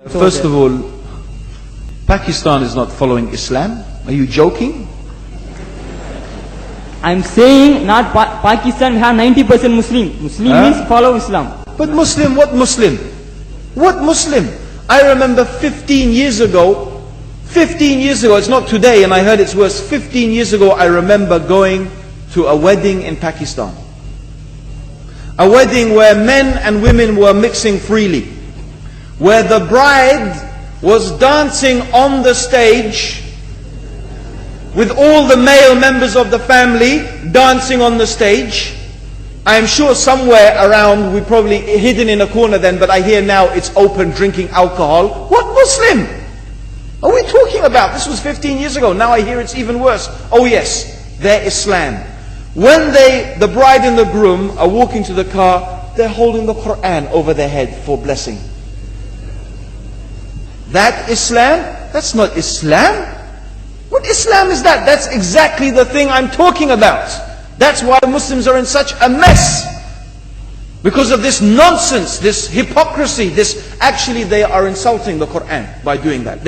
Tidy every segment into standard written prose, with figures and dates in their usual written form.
First of all, Pakistan is not following Islam. Are you joking? I'm saying not Pakistan have 90% Muslim. Muslim means follow Islam. But Muslim, what Muslim? What Muslim? I remember 15 years ago, it's not today and I heard it's worse. 15 years ago I remember going to a wedding in Pakistan. A wedding where men and women were mixing freely. Where the bride was dancing on the stage with all the male members of the family dancing on the stage. I am sure somewhere around, we probably hidden in a corner then, but I hear now it's open, drinking alcohol. What Muslim are we talking about? This was 15 years ago. Now I hear it's even worse. Oh yes, they're Islam. When the bride and the groom are walking to the car, they're holding the Quran over their head for blessing. That Islam? That's not Islam. What Islam is that? That's exactly the thing I'm talking about. That's why Muslims are in such a mess. Because of this nonsense, this hypocrisy, actually they are insulting the Quran by doing that.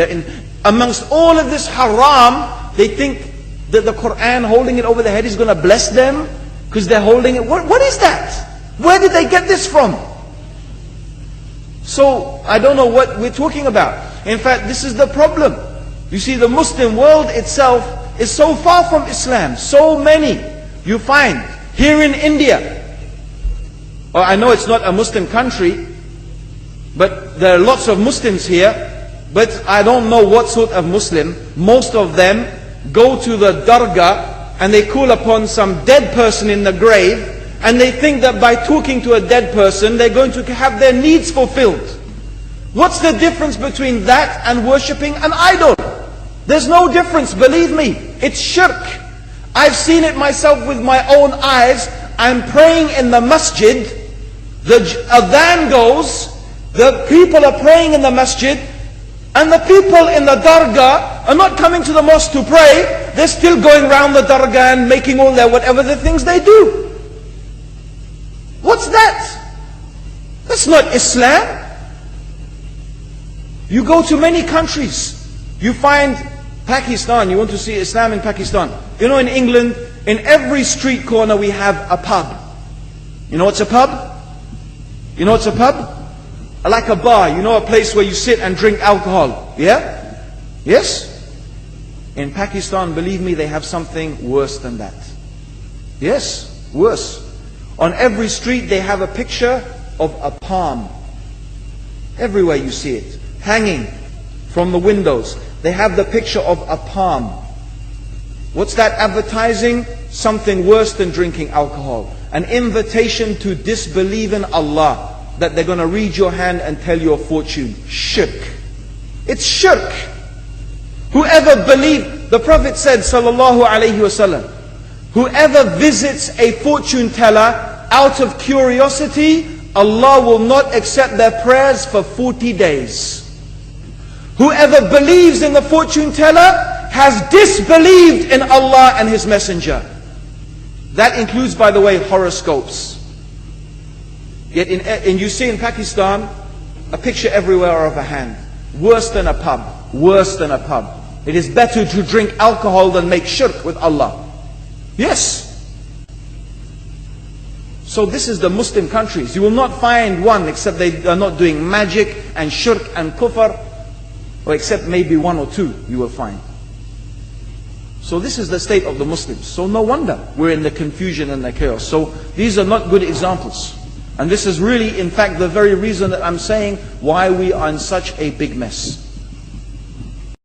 Amongst all of this haram, they think that the Quran, holding it over their head, is going to bless them because they're holding it. What is that? Where did they get this from? So, I don't know what we're talking about. In fact, this is the problem. You see, the Muslim world itself is so far from Islam. So many you find here in India. Or I know it's not a Muslim country, but there are lots of Muslims here. But I don't know what sort of Muslim. Most of them go to the dargah and they call upon some dead person in the grave, and they think that by talking to a dead person they're going to have their needs fulfilled. What's the difference between that and worshipping an idol? There's no difference, believe me. It's shirk. I've seen it myself with my own eyes. I'm praying in the masjid, the adhan goes, the people are praying in the masjid, and the people in the dargah are not coming to the mosque to pray. They're still going around the dargah and making all their whatever the things they do. What's that? That's not Islam. You go to many countries, you find Pakistan, you want to see Islam in Pakistan. You know, in England, in every street corner we have a pub. You know what's a pub? You know what's a pub? Like a bar, you know, a place where you sit and drink alcohol. Yeah? Yes? In Pakistan, believe me, they have something worse than that. Yes, worse. On every street they have a picture of a palm. Everywhere you see it, hanging from the windows. They have the picture of a palm. What's that advertising? Something worse than drinking alcohol. An invitation to disbelieve in Allah. That they're going to read your hand and tell your fortune. Shirk. It's shirk. Whoever believes, the Prophet said, sallallahu alaihi wasallam, whoever visits a fortune teller out of curiosity, Allah will not accept their prayers for 40 days. Whoever believes in the fortune teller has disbelieved in Allah and His Messenger. That includes, by the way, horoscopes. Yet you see in Pakistan, a picture everywhere of a hand. Worse than a pub. Worse than a pub. It is better to drink alcohol than make shirk with Allah. Yes. So this is the Muslim countries. You will not find one except they are not doing magic and shirk and kufr. Or except maybe one or two you will find. So this is the state of the Muslims. So no wonder we're in the confusion and the chaos. So these are not good examples. And this is really, in fact, the very reason that I'm saying why we are in such a big mess.